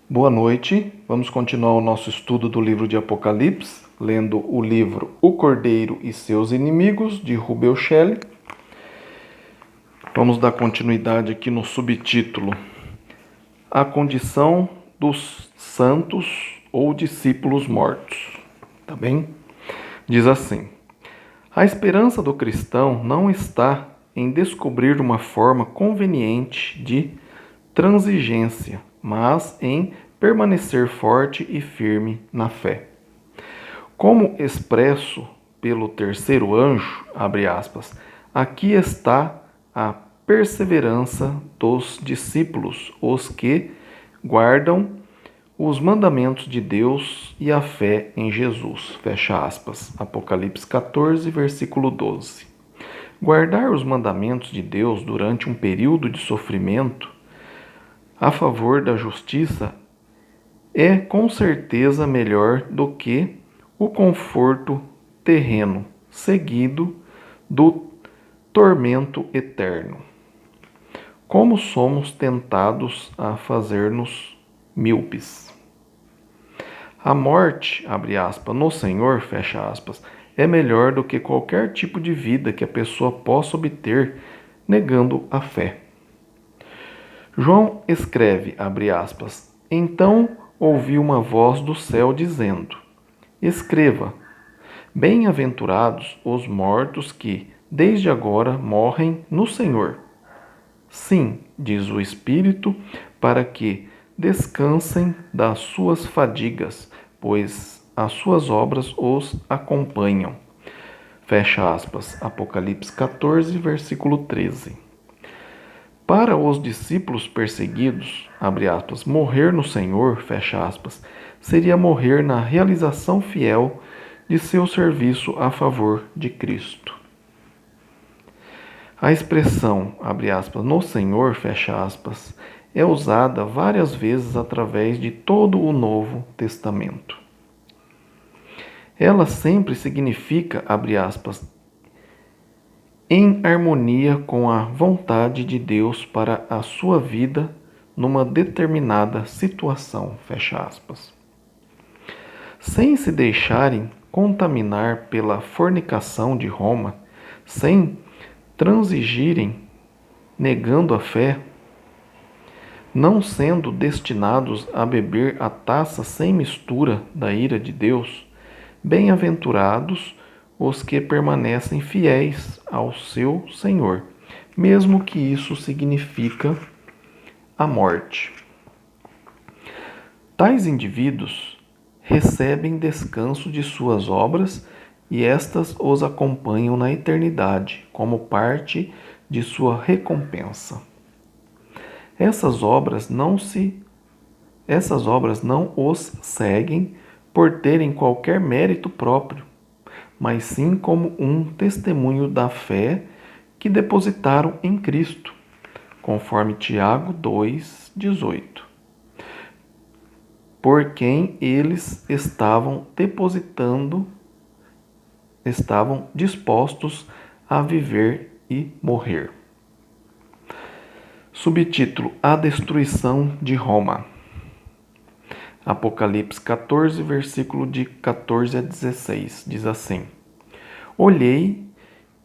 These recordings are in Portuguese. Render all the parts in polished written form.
Boa noite, vamos continuar o nosso estudo do livro de Apocalipse, lendo o livro O Cordeiro e Seus Inimigos, de Rubel Shelley. Vamos dar continuidade aqui no subtítulo A Condição dos Santos ou Discípulos Mortos. Tá bem? Diz assim: a esperança do cristão não está em descobrir uma forma conveniente de transigência, mas em permanecer forte e firme na fé. Como expresso pelo terceiro anjo, abre aspas, aqui está a perseverança dos discípulos, os que guardam os mandamentos de Deus e a fé em Jesus. Fecha aspas. Apocalipse 14, versículo 12. Guardar os mandamentos de Deus durante um período de sofrimento a favor da justiça é com certeza melhor do que o conforto terreno seguido do tormento eterno. Como somos tentados a fazer-nos míopes. A morte, abre aspas, no Senhor, fecha aspas, é melhor do que qualquer tipo de vida que a pessoa possa obter negando a fé. João escreve, abre aspas, então ouvi uma voz do céu dizendo, escreva, bem-aventurados os mortos que, desde agora, morrem no Senhor. Sim, diz o Espírito, para que descansem das suas fadigas, pois as suas obras os acompanham. Fecha aspas. Apocalipse 14, versículo 13. Para os discípulos perseguidos, abre aspas, morrer no Senhor, fecha aspas, seria morrer na realização fiel de seu serviço a favor de Cristo. A expressão, abre aspas, no Senhor, fecha aspas, é usada várias vezes através de todo o Novo Testamento. Ela sempre significa, abre aspas, em harmonia com a vontade de Deus para a sua vida numa determinada situação, fecha aspas. Sem se deixarem contaminar pela fornicação de Roma, sem transigirem negando a fé, não sendo destinados a beber a taça sem mistura da ira de Deus, bem-aventurados os que permanecem fiéis ao seu Senhor, mesmo que isso significa a morte. Tais indivíduos recebem descanso de suas obras e estas os acompanham na eternidade como parte de sua recompensa. Essas obras não os seguem por terem qualquer mérito próprio, mas sim como um testemunho da fé que depositaram em Cristo, conforme Tiago 2,18, por quem eles estavam dispostos a viver e morrer. Subtítulo: A destruição de Roma. Apocalipse 14, versículo de 14 a 16, diz assim: olhei,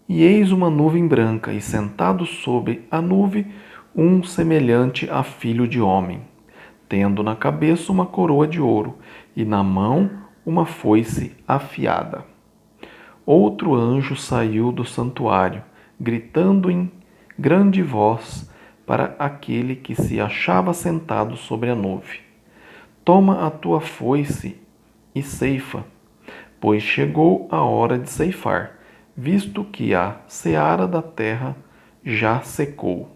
e eis uma nuvem branca, e sentado sobre a nuvem, um semelhante a filho de homem, tendo na cabeça uma coroa de ouro, e na mão uma foice afiada. Outro anjo saiu do santuário, gritando em grande voz para aquele que se achava sentado sobre a nuvem: toma a tua foice e ceifa, pois chegou a hora de ceifar, visto que a seara da terra já secou.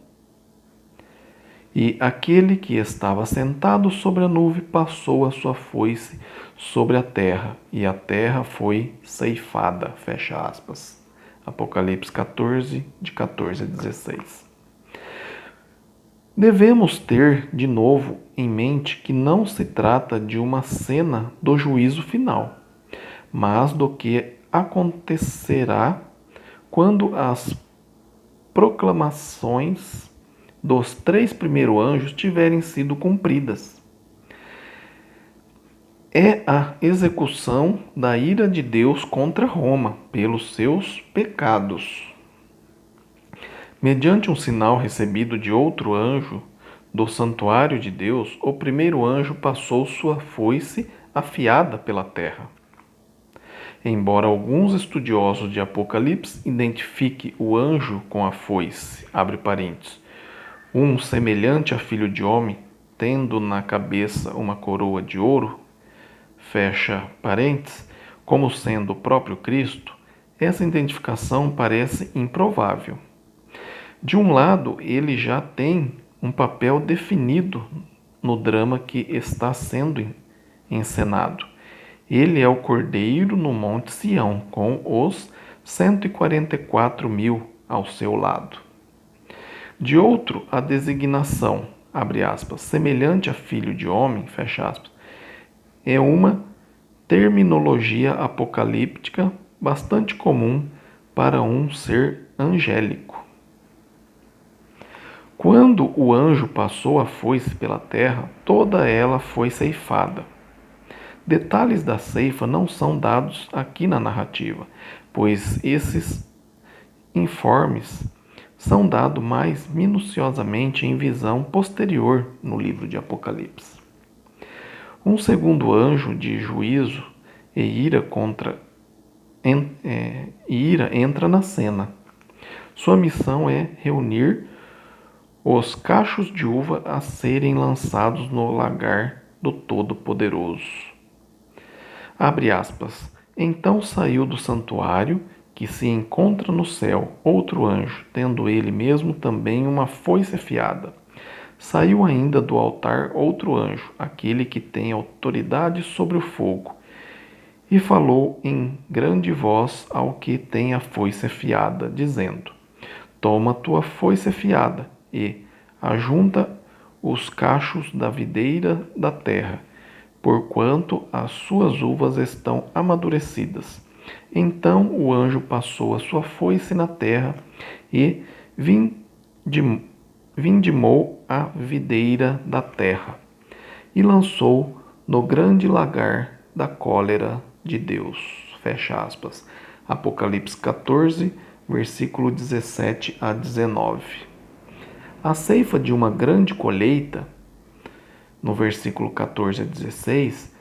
E aquele que estava sentado sobre a nuvem passou a sua foice sobre a terra, e a terra foi ceifada. Fecha aspas. Apocalipse 14, de 14 a 16. Devemos ter, de novo, em mente que não se trata de uma cena do juízo final, mas do que acontecerá quando as proclamações dos 3 primeiros anjos tiverem sido cumpridas. é a execução da ira de Deus contra Roma pelos seus pecados. Mediante um sinal recebido de outro anjo do santuário de Deus, o primeiro anjo passou sua foice afiada pela terra. Embora alguns estudiosos de Apocalipse identifiquem o anjo com a foice, abre parênteses, um semelhante a filho de homem, tendo na cabeça uma coroa de ouro, fecha parênteses, como sendo o próprio Cristo, essa identificação parece improvável. De um lado, ele já tem um papel definido no drama que está sendo encenado. Ele é o Cordeiro no Monte Sião, com os 144.000 ao seu lado. De outro, a designação, abre aspas, semelhante a filho de homem, fecha aspas, é uma terminologia apocalíptica bastante comum para um ser angélico. Quando o anjo passou a foice pela terra, toda ela foi ceifada. Detalhes da ceifa não são dados aqui na narrativa, pois esses informes são dados mais minuciosamente em visão posterior no livro de Apocalipse. Um segundo anjo de juízo e ira entra na cena. Sua missão é reunir os cachos de uva a serem lançados no lagar do Todo-Poderoso. Abre aspas. Então saiu do santuário, que se encontra no céu, outro anjo, tendo ele mesmo também uma foice afiada. Saiu ainda do altar outro anjo, aquele que tem autoridade sobre o fogo, e falou em grande voz ao que tem a foice afiada, dizendo: Toma tua foice afiada e ajunta os cachos da videira da terra, porquanto as suas uvas estão amadurecidas. Então o anjo passou a sua foice na terra e vindimou a videira da terra e lançou no grande lagar da cólera de Deus. Fecha aspas. Apocalipse 14, versículo 17 a 19. A ceifa de uma grande colheita, no versículo 14 a 16,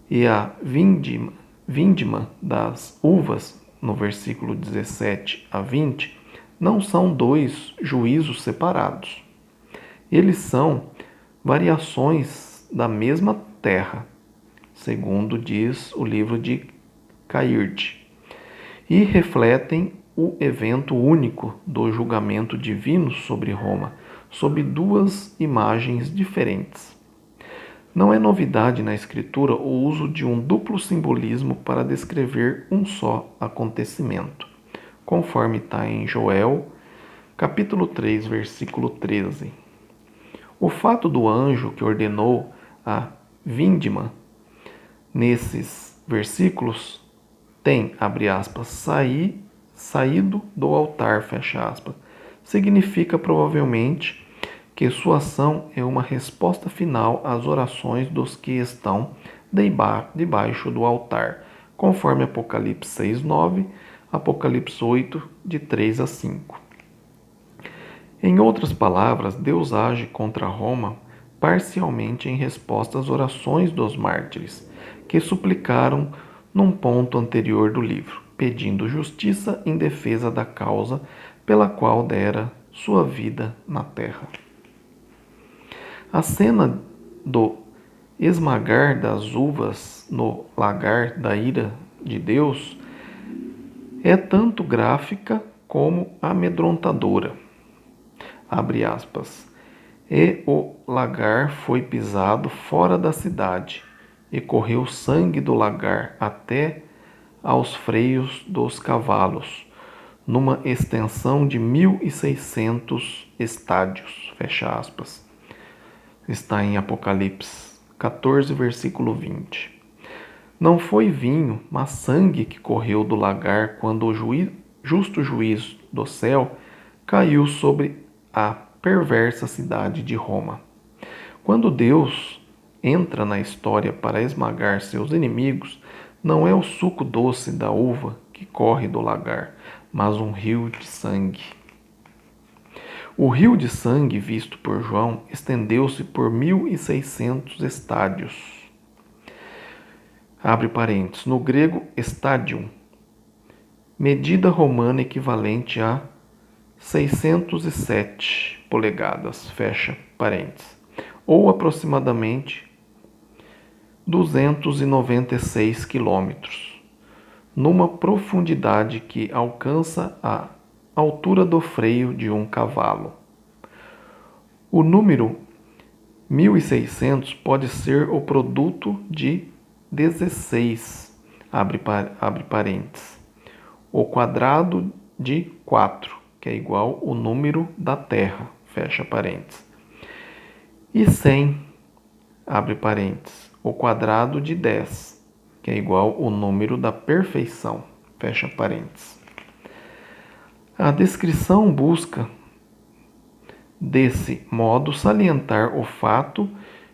e a vindima das uvas, no versículo 17 a 20, não são dois juízos separados. Eles são variações da mesma terra, segundo diz o livro de Cairde, e refletem o evento único do julgamento divino sobre Roma, sob duas imagens diferentes. Não é novidade na Escritura o uso de um duplo simbolismo para descrever um só acontecimento, conforme está em Joel, capítulo 3, versículo 13. O fato do anjo que ordenou a vindima nesses versículos tem, abre aspas, saído do altar, fecha aspas, significa provavelmente que sua ação é uma resposta final às orações dos que estão debaixo do altar, conforme Apocalipse 6:9, Apocalipse 8, de 3 a 5. Em outras palavras, Deus age contra Roma parcialmente em resposta às orações dos mártires, que suplicaram num ponto anterior do livro, pedindo justiça em defesa da causa pela qual dera sua vida na terra. A cena do esmagar das uvas no lagar da ira de Deus é tanto gráfica como amedrontadora. Abre aspas. E o lagar foi pisado fora da cidade, e correu sangue do lagar até aos freios dos cavalos, numa extensão de 1.600 estádios. Fecha aspas. Está em Apocalipse 14, versículo 20. Não foi vinho, mas sangue que correu do lagar quando o justo juiz do céu caiu sobre a perversa cidade de Roma. Quando Deus entra na história para esmagar seus inimigos, não é o suco doce da uva que corre do lagar, mas um rio de sangue. O rio de sangue visto por João estendeu-se por 1.600 estádios. Abre parênteses. No grego, stadium, medida romana equivalente a 607 polegadas, fecha parênteses, ou aproximadamente 296 quilômetros, numa profundidade que alcança a altura do freio de um cavalo. O número 1.600 pode ser o produto de 16, abre parênteses, o quadrado de 4, que é igual ao número da Terra, fecha parênteses, e 100, abre parênteses, o quadrado de 10, que é igual ao número da perfeição, fecha parênteses. A descrição busca, desse modo, salientar o fato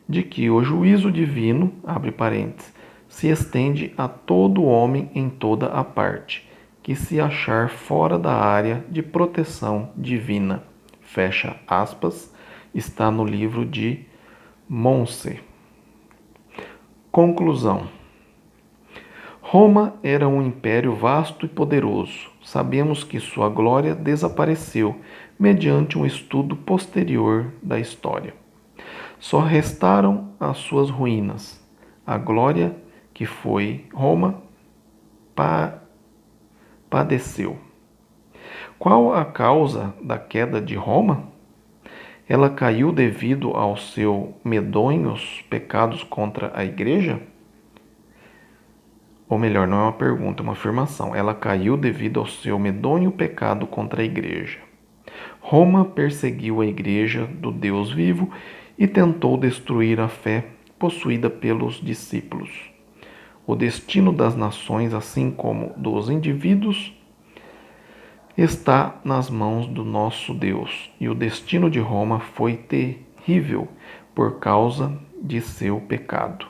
de que o juízo divino, abre parênteses, se estende a todo homem em toda a parte, que se achar fora da área de proteção divina, fecha aspas, está no livro de Monse. Conclusão. Roma era um império vasto e poderoso. Sabemos que sua glória desapareceu mediante um estudo posterior da história. Só restaram as suas ruínas. A glória que foi Roma padeceu. Qual a causa da queda de Roma? Ela caiu devido aos seus medonhos pecados contra a igreja? Ou melhor, não é uma pergunta, é uma afirmação. Ela caiu devido ao seu medonho pecado contra a igreja. Roma perseguiu a igreja do Deus vivo e tentou destruir a fé possuída pelos discípulos. O destino das nações, assim como dos indivíduos, está nas mãos do nosso Deus, e o destino de Roma foi terrível por causa de seu pecado.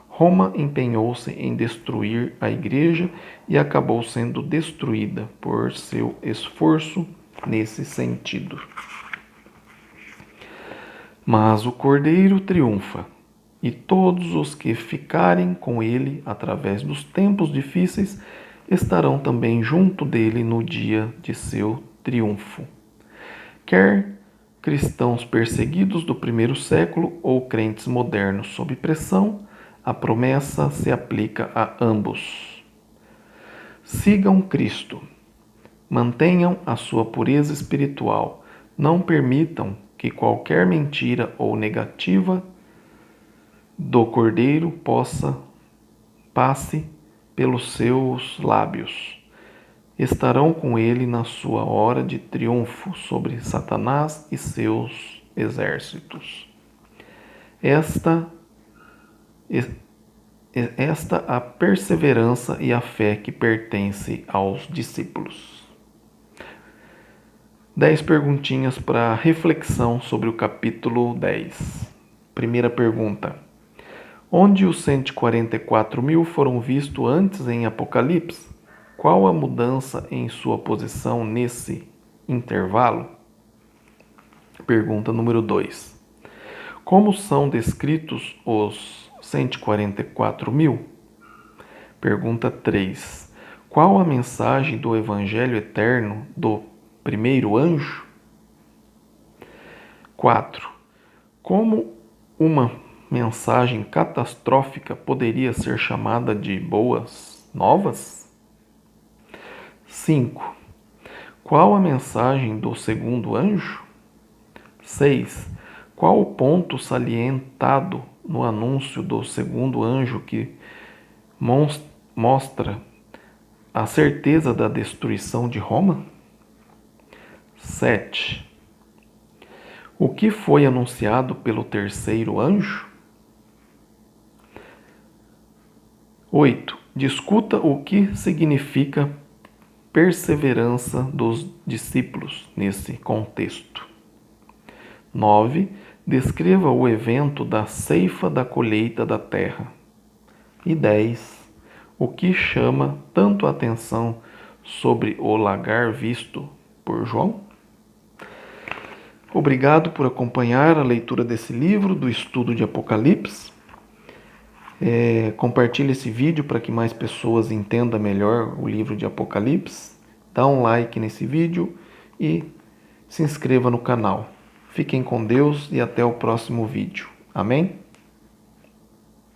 Roma empenhou-se em destruir a igreja e acabou sendo destruída por seu esforço nesse sentido. Mas o Cordeiro triunfa, e todos os que ficarem com ele através dos tempos difíceis estarão também junto dele no dia de seu triunfo. Quer cristãos perseguidos do primeiro século ou crentes modernos sob pressão, a promessa se aplica a ambos. Sigam Cristo. Mantenham a sua pureza espiritual. Não permitam que qualquer mentira ou negativa do Cordeiro passe pelos seus lábios. Estarão com ele na sua hora de triunfo sobre Satanás e seus exércitos. Esta a perseverança e a fé que pertence aos discípulos. 10 perguntinhas para reflexão sobre o capítulo 10. Primeira pergunta. Onde os 144.000 foram vistos antes em Apocalipse? Qual a mudança em sua posição nesse intervalo? Pergunta número 2. Como são descritos os 144.000? Pergunta 3. Qual a mensagem do Evangelho eterno do primeiro anjo? 4. Como uma mensagem catastrófica poderia ser chamada de boas novas? 5. Qual a mensagem do segundo anjo? 6. Qual o ponto salientado no anúncio do segundo anjo que mostra a certeza da destruição de Roma? 7. O que foi anunciado pelo terceiro anjo? 8. Discuta o que significa perseverança dos discípulos nesse contexto. 9. Descreva o evento da ceifa da colheita da terra. E 10. O que chama tanto a atenção sobre o lagar visto por João? Obrigado por acompanhar a leitura desse livro, do estudo de Apocalipse. Compartilhe esse vídeo para que mais pessoas entendam melhor o livro de Apocalipse. Dá um like nesse vídeo e se inscreva no canal. Fiquem com Deus e até o próximo vídeo. Amém?